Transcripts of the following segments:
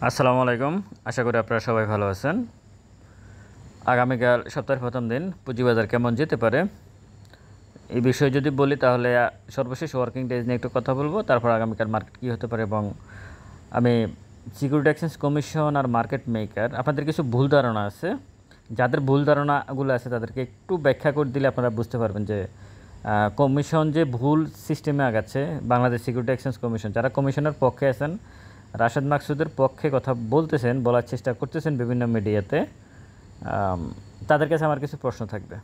আসসালামু আলাইকুম। আশা করি আপনারা সবাই ভালো আছেন। আগামীকাল সপ্তাহের প্রথম দিন পুঁজিবাজার কেমন যেতে পারে এই বিষয়ে যদি বলি তাহলে সর্বশেষ ওয়ার্কিং ডেজ নিয়ে একটু কথা বলবো, তারপর আগামীকাল মার্কেট কী হতে পারে এবং আমি সিকিউরিটি এক্সচেঞ্জ কমিশন আর মার্কেট মেকার আপনাদের কিছু ভুল ধারণা আছে, যাদের ভুল ধারণাগুলো আছে তাদেরকে একটু ব্যাখ্যা করে দিলে আপনারা বুঝতে পারবেন যে কমিশন যে ভুল সিস্টেমে আগাচ্ছে। বাংলাদেশ সিকিউরিটি এক্সচেঞ্জ কমিশন, যারা কমিশনের পক্ষে আছেন রাশেদ মাকসুদের পক্ষে কথা বলতেছেন, বলার চেষ্টা করতেছেন বিভিন্ন মিডিয়াতে, তাদের কাছে আমার কিছু প্রশ্ন থাকবে।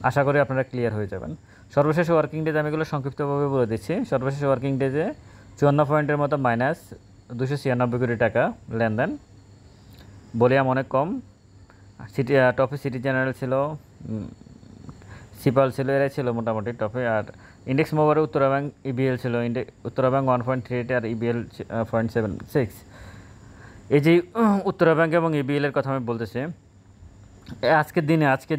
আশা করি আপনারা ক্লিয়ার হয়ে যাবেন। সর্বশেষ ওয়ার্কিং ডেজ আমি এগুলো সংক্ষিপ্তভাবে বলে দিচ্ছি। সর্বশেষ ওয়ার্কিং ডেজে 54 পয়েন্টের মতো মাইনাস 296 কোটি টাকা লেনদেন, ভলিউম অনেক কম। টপে সিটি জেনারেল ছিল, সিপাল ছিল, এরাই ছিল মোটামুটি টপে। আর ইন্ডেক্স মোবারে উত্তরা ব্যাংক ইবিএল ছিল, উত্তরা ব্যাংক 1.38 আর ইবিএল 0.76। এই যে উত্তরা ব্যাংক এবং ইবিএলের কথা আমি বলতেছি, আজকের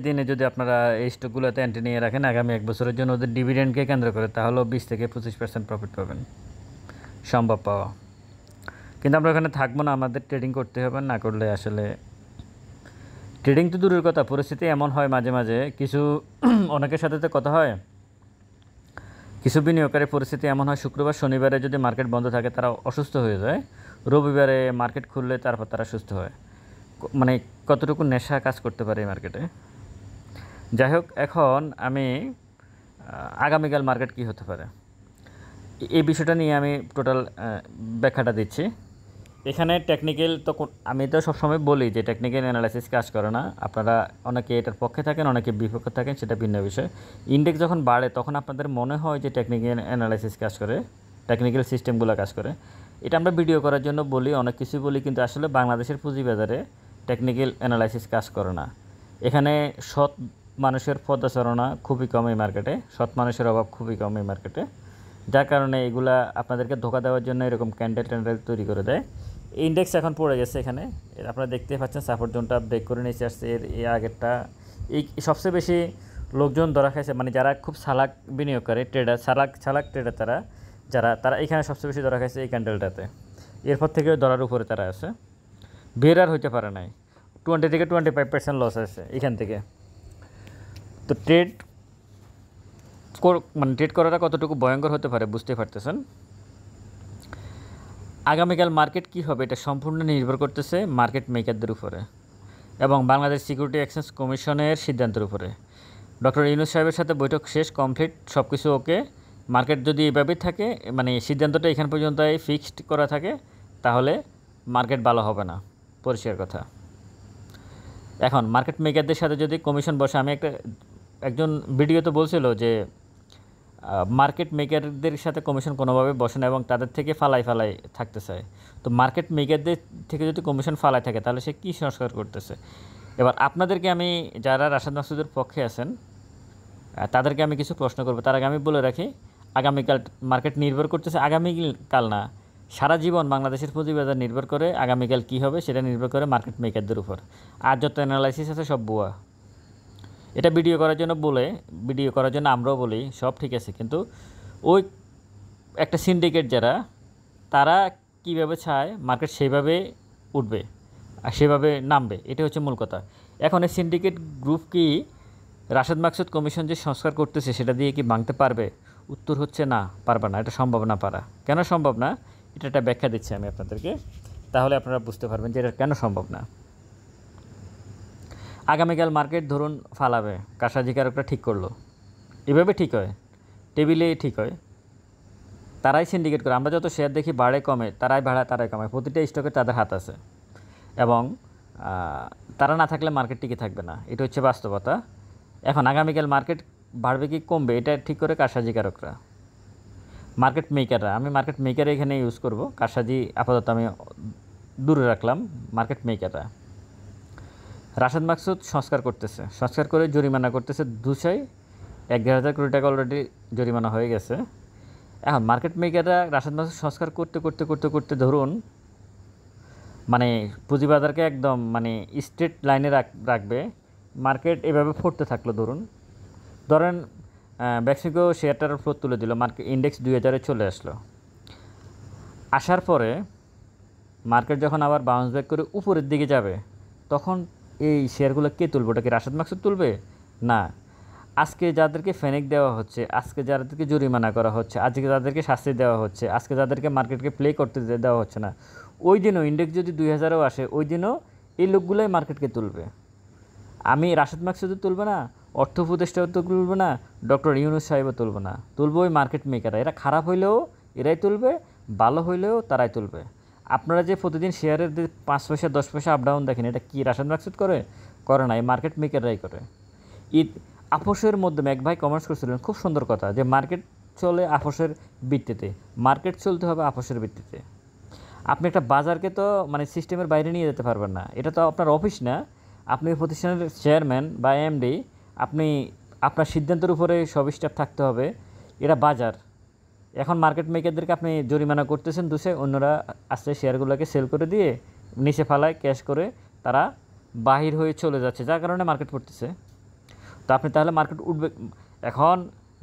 দিনে যদি আপনারা এই স্টকগুলোতে এন্ট্রি নিয়ে রাখেন আগামী এক বছরের জন্য ওদের ডিভিডেন্ডকে কেন্দ্র করে, তাহলেও 20 থেকে 25% প্রফিট পাবেন, সম্ভব পাওয়া। কিন্তু আমরা ওখানে থাকবো না, আমাদের ট্রেডিং করতে হবে। না করলে আসলে ট্রেডিং তো দূরের কথা, পরিস্থিতি এমন হয় মাঝে মাঝে কিছু অনেকের সাথে তো কথা হয়, কিছু বিনিয়োগকারী পরিস্থিতি এমন হয় শুক্রবার শনিবারে যদি মার্কেট বন্ধ থাকে তারা অসুস্থ হয়ে যায়, রবিবারে মার্কেট খুললে তারপর তারা সুস্থ হয়। মানে কতটুকু নেশা কাজ করতে পারে এই মার্কেটে। যাই হোক, এখন আমি আগামীকাল মার্কেট কী হতে পারে এই বিষয়টা নিয়ে আমি টোটাল ব্যাখ্যাটা দিচ্ছি। এখানে টেকনিক্যাল তো আমি তো সবসময় বলি যে টেকনিক্যাল অ্যানালাইসিস কাজ করে না। আপনারা অনেকে এটার পক্ষে থাকেন, অনেকে বিপক্ষে থাকেন, সেটা ভিন্ন বিষয়। ইন্ডেক্স যখন বাড়ে তখন আপনাদের মনে হয় যে টেকনিক্যাল অ্যানালাইসিস কাজ করে, টেকনিক্যাল সিস্টেমগুলো কাজ করে। এটা আমরা ভিডিও করার জন্য বলি, অনেক কিছু বলি, কিন্তু আসলে বাংলাদেশের পুঁজিবাজারে টেকনিক্যাল অ্যানালাইসিস কাজ করে না। এখানে সৎ মানুষের পদাচারণা খুবই কম এই মার্কেটে, সৎ মানুষের অভাব খুবই কম এই মার্কেটে, যার কারণে এগুলা আপনাদেরকে ধোকা দেওয়ার জন্য এরকম ক্যান্ডেল তৈরি করে দেয়। ইন্ডেক্স এখন পড়ে গেছে, এখানে আপনারা দেখতে পাচ্ছেন সাপোর্ট জোনটা ব্রেক করে নিচে আসছে। এই আগেরটা এই সবচেয়ে বেশি লোকজন ধরা খাইছে, মানে যারা খুব চালাক বিনিয়োগকারী ট্রেডার, চালাক ট্রেডার, তারা এখানে সবচেয়ে বেশি ধরা খাইছে এই ক্যান্ডেলটাতে। এরপর থেকেও ধরার উপরে তারা আছে, বের আর হইতে পারে নাই। 20 থেকে 25% লস আছে এখান থেকে। তো ট্রেড করাটা কতটুকু ভয়ঙ্কর হতে পারে বুঝতে পারতেছেন। আগামীকাল মার্কেট কী হবে এটা সম্পূর্ণ নির্ভর করতেছে মার্কেট মেকারদের উপরে এবং বাংলাদেশ সিকিউরিটি এক্সচেঞ্জ কমিশনের সিদ্ধান্তের উপরে। ডক্টর ইউনূস সাহেবের সাথে বৈঠক শেষ, কমপ্লিট, সব কিছু ওকে। মার্কেট যদি এভাবেই থাকে, মানে সিদ্ধান্তটা এখান পর্যন্ত ফিক্সড করা থাকে, তাহলে মার্কেট ভালো হবে না, পরিষ্কার কথা। এখন মার্কেট মেকারদের সাথে যদি কমিশন বসে, আমি একজন ভিডিওতে বলছিল যে মার্কেট মেকারদের সাথে কমিশন কোনোভাবে বসে না এবং তাদের থেকে ফালাই থাকতে চায়। তো মার্কেট মেকারদের থেকে যদি কমিশন ফালাই থাকে তাহলে সে কী সংস্কার করতেছে। এবার আপনাদেরকে আমি, যারা রাশেদ মাকসুদের পক্ষে আছেন তাদেরকে আমি কিছু প্রশ্ন করবো। তার আগে আমি বলে রাখি, আগামীকাল মার্কেট নির্ভর করতেছে, আগামীকাল না, সারা জীবন বাংলাদেশের পুঁজিবাজার নির্ভর করে আগামীকাল কী হবে সেটা নির্ভর করে মার্কেট মেকারদের উপর। আর যত অ্যানালাইসিস আছে সব বুয়া। এটা ভিডিও করার জন্য আমরাও বলি সব ঠিক আছে, কিন্তু ওই একটা সিন্ডিকেট যারা, তারা কীভাবে চায় মার্কেট সেভাবে উঠবে আর সেভাবে নামবে, এটা হচ্ছে মূল কথা। এখন এই সিন্ডিকেট গ্রুপ কি রাশেদ মাকসুদ কমিশন যে সংস্কার করতেছে সেটা দিয়ে কি ভাঙতে পারবে? উত্তর হচ্ছে না, পারবে না, এটা সম্ভব না পারা। কেন সম্ভব না এটা একটা ব্যাখ্যা দিচ্ছি আমি আপনাদেরকে, তাহলে আপনারা বুঝতে পারবেন যে এটা কেন সম্ভব না। আগামীকাল মার্কেট ধরুন ফালাবে, কারসাজিকারকরা ঠিক করলো, এভাবে ঠিক হয়, টেবিলেই ঠিক হয়, তারাই সিন্ডিকেট করে। আমরা যত শেয়ার দেখি বাড়ে কমে, তারাই কমে, প্রতিটা স্টকে তাদের হাত আছে এবং তারা না থাকলে মার্কেট টিকে থাকবে না, এটা হচ্ছে বাস্তবতা। এখন আগামীকাল মার্কেট বাড়বে কি কমবে এটা ঠিক করে কারসাজিকারকরা, মার্কেট মেকাররা। আমি মার্কেট মেকারে এখানে ইউজ করব, কারসাজি আপাতত আমি দূরে রাখলাম। মার্কেট মেকাররা রাশেদ মাকসুদ সংস্কার করে জরিমানা করতেছে 1,500 কোটি টাকা অলরেডি জরিমানা হয়ে গেছে। এখন মার্কেট মেকাররা রাশেদ মাকসুদ সংস্কার করতে ধরুন মানে পুঁজিবাজারকে একদম মানে স্ট্রেট লাইনে রাখবে, মার্কেট এভাবে পড়তে থাকলো। ধরেন মেক্সিকো শেয়ারটার ফ্লোর তুলে দিল, মার্কেট ইন্ডেক্স 2000-এ চলে আসলো। আসার পরে মার্কেট যখন আবার বাউন্স ব্যাক করে উপরের দিকে যাবে তখন এই শেয়ারগুলো কে তুলবে? ওটা কি রাশেদ মাকসুদ তুলবে? না, আজকে যাদেরকে ফেনেক দেওয়া হচ্ছে, আজকে যাদেরকে জরিমানা করা হচ্ছে, আজকে যাদেরকে শাস্তি দেওয়া হচ্ছে, আজকে যাদেরকে মার্কেটকে প্লে করতে দেওয়া হচ্ছে না, ওই দিনও ইন্ডেক্স যদি 2000-এও আসে ওই দিনও এই লোকগুলোই মার্কেটকে তুলবে। আমি রাশেদ মাকসুদও তুলবে না, অর্থ উপদেষ্টাও তো তুলবে না, ডক্টর ইউনূস সাহেবও তুলবে না, তুলবে ওই মার্কেট মেকাররা। এরা খারাপ হইলেও এরাই তুলবে, ভালো হইলেও তারাই তুলবে। আপনারা যে প্রতিদিন শেয়ারের 5 পয়সা 10 পয়সা আপ ডাউন দেখেন, এটা কি রাশেদ মাকসুদ করে? করে না, এই মার্কেট মেকাররাই করে। ঈদ আপোষের মাধ্যমে এক ভাই কমেন্টস করছিলেন, খুব সুন্দর কথা, যে মার্কেট চলে আপোষের ভিত্তিতে। মার্কেট চলতে হবে আপোষের ভিত্তিতে। আপনি একটা বাজারকে তো মানে সিস্টেমের বাইরে নিয়ে যেতে পারবেন না, এটা তো আপনার অফিস না। আপনি প্রতিষ্ঠানের চেয়ারম্যান বা এমডি, আপনি আপনার সিদ্ধান্তের উপরে সব স্টাফ থাকতে হবে। এটা বাজার। এখন মার্কেট মেকারদেরকে আপনি জরিমানা করতেছেন দুষে, অন্যরা আস্তে শেয়ারগুলোকে সেল করে দিয়ে নিচে ফালায় ক্যাশ করে তারা বাহির হয়ে চলে যাচ্ছে, যার কারণে মার্কেট পড়তেছে। তো আপনি তাহলে মার্কেট উঠবে। এখন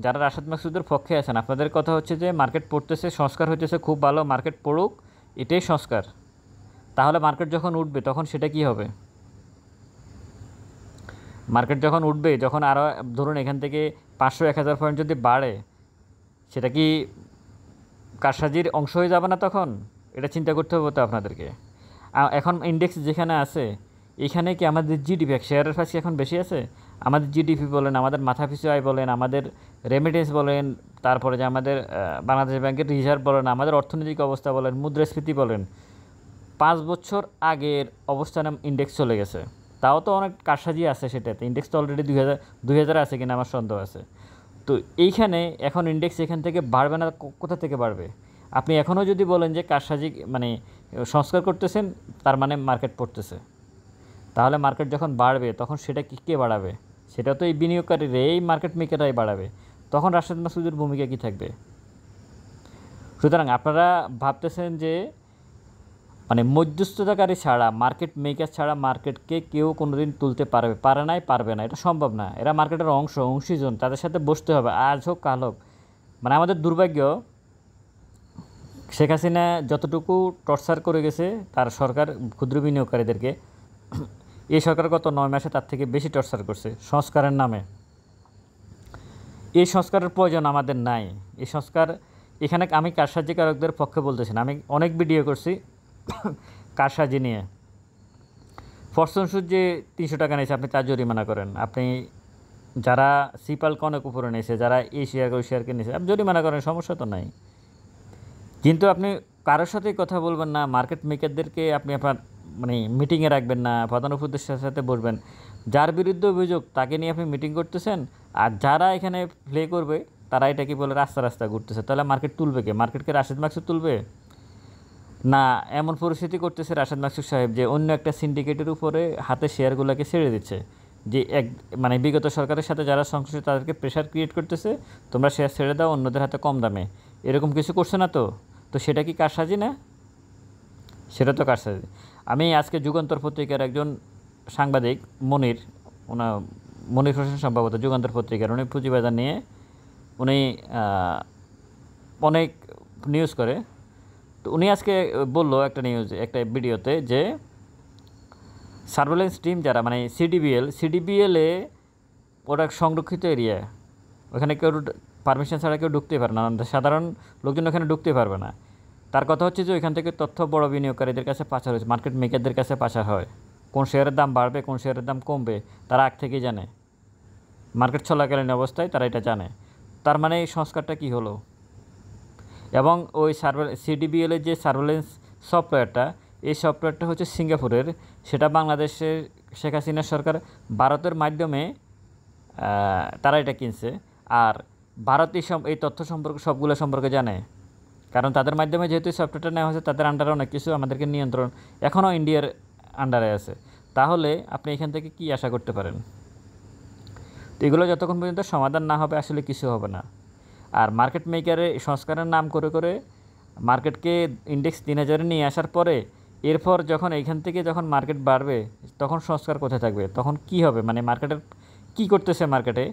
যারা রাশেদ মাকসুদের পক্ষে আছেন, আপনাদের কথা হচ্ছে যে মার্কেট পড়তেছে, সংস্কার হইতেছে, খুব ভালো, মার্কেট পড়ুক, এটাই সংস্কার। তাহলে মার্কেট যখন উঠবে তখন সেটা কি হবে? মার্কেট যখন উঠবে, যখন আরও ধরুন এখান থেকে 500-1000 পয়েন্ট যদি বাড়ে, সেটা কি কারসাজির অংশ হয়ে যাবে না তখন? এটা চিন্তা করতে হবে তো আপনাদেরকে। এখন ইন্ডেক্স যেখানে আছে, এখানে কি আমাদের জিডিপি, শেয়ারের ফাঁসি এখন বেশি আছে? আমাদের জিডিপি বলেন, আমাদের মাথাপিছু আয় বলেন, আমাদের রেমিটেন্স বলেন, তারপরে যে আমাদের বাংলাদেশ ব্যাংকের রিজার্ভ বলেন, আমাদের অর্থনৈতিক অবস্থা বলেন, মুদ্রাস্ফীতি বলেন, 5 বছর আগের অবস্থানে ইন্ডেক্স চলে গেছে। তাও তো অনেক কারসাজি আছে সেটাতে। ইন্ডেক্স তো অলরেডি 2000 আছে কিনা আমার সন্দেহ আছে। তো এইখানে এখন ইন্ডেক্স এখান থেকে বাড়বে না, কোথা থেকে বাড়বে? আপনি এখনও যদি বলেন যে কারসাজি মানে সংস্কার করতেছেন, তার মানে মার্কেট পড়তেছে। তাহলে মার্কেট যখন বাড়বে তখন সেটা কে বাড়াবে? সেটা তো এই বিনিয়োগকারীরা, এই মার্কেট মেকাররাই বাড়াবে। তখন রাশেদ মাসুদের ভূমিকা কী থাকবে? সুতরাং আপনারা ভাবতেছেন যে মানে মধ্যস্থতাকারী ছাড়া, মার্কেট মেকার ছাড়া মার্কেটকে কেউ কোনোদিন তুলতে পারে না, এটা সম্ভব না। এরা মার্কেটের অংশীজন, তাদের সাথে বসতে হবে, আজ হোক কাল হোক। মানে আমাদের দুর্ভাগ্য, শেখ হাসিনা যতটুকু টর্চার করে গেছে তার সরকার ক্ষুদ্র বিনিয়োগকারীদেরকে, এই সরকার গত 9 মাসে তার থেকে বেশি টর্চার করছে সংস্কারের নামে। এই সংস্কারের প্রয়োজন আমাদের নাই। এই সংস্কার এখানে আমি কারসাজিকারকদের পক্ষে বলতেছি না, আমি অনেক ভিডিও করছি কারসাজি নিয়ে। ফরচুন সুদ যে 300 টাকা নিয়েছে, আপনি তার জরিমানা করেন। আপনি যারা সিপালকে অনেক উপরে নিয়েছে, যারা এই শেয়ারকে ওই শেয়ারকে নিয়েছে, আপনি জরিমানা করেন, সমস্যা তো নাই। কিন্তু আপনি কারোর সাথেই কথা বলবেন না, মার্কেট মেকারদেরকে আপনি আপনার মানে মিটিংয়ে রাখবেন না, প্রধান উপদেষ্টার সাথে বসবেন। যার বিরুদ্ধে অভিযোগ তাকে নিয়ে আপনি মিটিং করতেছেন, আর যারা এখানে প্লে করবে তারা এটা কি বলে রাস্তা রাস্তা ঘুরতেছে। তাহলে মার্কেট তুলবে কে? মার্কেটকে রাশেদ মাকসুদ তুলবে না? এমন পরিস্থিতি করতেছে রাশেদ মাকসুদ সাহেব যে অন্য একটা সিন্ডিকেটের উপরে হাতে শেয়ারগুলোকে ছেড়ে দিচ্ছে, যে মানে বিগত সরকারের সাথে যারা সংশ্লিষ্ট তাদেরকে প্রেশার ক্রিয়েট করতেছে, তোমরা শেয়ার ছেড়ে দাও অন্যদের হাতে কম দামে, এরকম কিছু করছে না তো? তো সেটা কি কারসাজি না? সেটা তো কারসাজি। আমি আজকে যুগান্তর পত্রিকার একজন সাংবাদিক মনির হোসেন, সম্ভবত যুগান্তর পত্রিকার, উনি পুঁজিবাজার নিয়ে উনি অনেক নিউজ করে। তো উনি আজকে বললো একটা ভিডিওতে যে সার্ভেলেন্স টিম যারা মানে সিডিবিএলে ওটা সংরক্ষিত এরিয়া, ওখানে কেউ পারমিশন ছাড়া কেউ ঢুকতে পারে না, সাধারণ লোকজন ওখানে ঢুকতে পারবে না। তার কথা হচ্ছে যে ওইখান থেকে তথ্য বড় বিনিয়োগকারীদের কাছে পাচার হয়েছে, মার্কেট মেকারদের কাছে পাচার হয়। কোন শেয়ারের দাম বাড়বে, কোন শেয়ারের দাম কমবে, তারা আগ থেকেই জানে। মার্কেট চলাকালীন অবস্থায় তারা এটা জানে। তার মানে এই সংস্কারটা কী হলো? এবং ওই সিডিবিএলের যে সার্ভেলেন্স সফটওয়্যারটা, এই সফটওয়্যারটা হচ্ছে সিঙ্গাপুরের, সেটা বাংলাদেশের শেখ হাসিনা সরকার ভারতের মাধ্যমে তারা এটা কিনছে। আর ভারত এই তথ্য সম্পর্কে সবগুলো সম্পর্কে জানে, কারণ তাদের মাধ্যমে যেহেতু সফটওয়্যারটা নেওয়া হয়েছে, তাদের আন্ডারে অনেক কিছু আমাদেরকে নিয়ন্ত্রণ এখনও ইন্ডিয়ার আন্ডারে আছে। তাহলে আপনি এখান থেকে কি আশা করতে পারেন? তো এগুলো যতক্ষণ পর্যন্ত সমাধান না হবে আসলে কিছু হবে না। আর মার্কেট মেকারের সংস্কারের নাম করে করে মার্কেটকে ইন্ডেক্স 3000-এ নিয়ে আসার পরে এরপর যখন এইখান থেকে যখন মার্কেট বাড়বে তখন সংস্কার কোথায় থাকবে? তখন কি হবে? মানে মার্কেটের কি করতেছে মার্কেটে?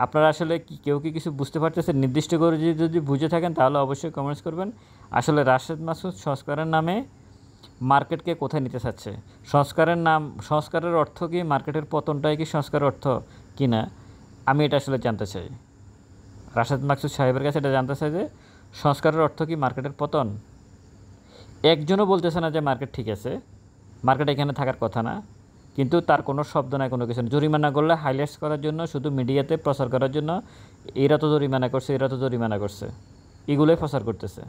আপনারা আসলে কেউ কি কিছু বুঝতে পারতেছেন? নির্দিষ্ট করে যদি বুঝে থাকেন তাহলে অবশ্যই কমেন্টস করবেন। আসলে রাশেদ মাসুদ সংস্কারের নামে মার্কেটকে কোথায় নিতে চাচ্ছে। সংস্কারের অর্থ কি মার্কেটের পতনটাই কি সংস্কারের অর্থ কি না, আমি এটা আসলে জানতে চাই। রাশেদ মাকসুদ সাহেবের কাছে এটা জানতে চাই যে সংস্কারের অর্থ কি মার্কেটের পতন। একজনও বলতেছে না যে মার্কেট ঠিক আছে, মার্কেট এখানে থাকার কথা না, কিন্তু তার কোনো শব্দ নাই, কোনো কিছু না। জরিমানা করলে হাইলাইটস করার জন্য, শুধু মিডিয়াতে প্রচার করার জন্য, এরা তো জরিমানা করছে, এরা তো জরিমানা করছে, এগুলোই প্রচার করতেছে।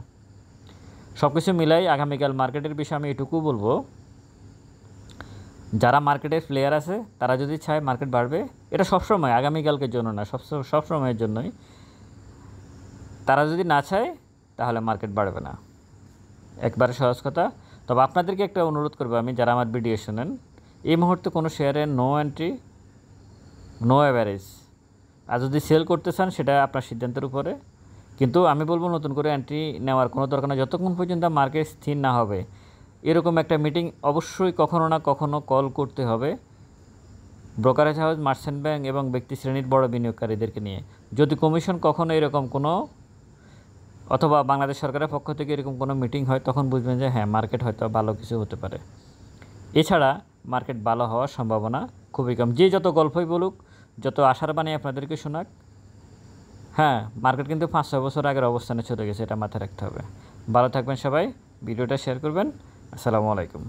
সব কিছু মিলাই আগামীকাল মার্কেটের বিষয়ে আমি এটুকু বলবো, যারা মার্কেটের প্লেয়ার আছে তারা যদি চায় মার্কেট বাড়বে, এটা সবসময়, আগামীকালকের জন্য না, সবসময়ের জন্যই। তারা যদি না চায় তাহলে মার্কেট বাড়বে না, একবারে সহজ কথা। তবে আপনাদেরকে একটা অনুরোধ করবো আমি, যারা আমার ভিডিও শোনেন, এই মুহূর্তে কোনো শেয়ারে নো এন্ট্রি, নো অ্যাভারেজ। আর যদি সেল করতে চান সেটা আপনার সিদ্ধান্তের উপরে, কিন্তু আমি বলবো নতুন করে এন্ট্রি নেওয়ার কোনো দরকার নেই যতক্ষণ পর্যন্ত মার্কেট স্থির না হবে। এরকম একটা মিটিং অবশ্যই কখনো না কখনো কল করতে হবে ব্রোকারেজ হাউস, মার্চেন্ট ব্যাংক এবং ব্যক্তি শ্রেণীর বড় বিনিয়োগকারীদেরকে নিয়ে। যদি কমিশন কখনো এরকম কোনো, অথবা বাংলাদেশ সরকারের পক্ষ থেকে এরকম কোনো মিটিং হয়, তখন বুঝবেন যে হ্যাঁ মার্কেট হয়তো ভালো কিছু হতে পারে। এছাড়া মার্কেট ভালো হওয়ার সম্ভাবনা খুবই কম। যে যত গল্পই বলুক, যত আশার বাণী আপনাদেরকে শোনাক, হ্যাঁ মার্কেট কিন্তু 5-6 বছর আগের অবস্থানে চলে গেছে, এটা মাথায় রাখতে হবে। ভালো থাকবেন সবাই, ভিডিওটা শেয়ার করবেন। আসসালামু আলাইকুম।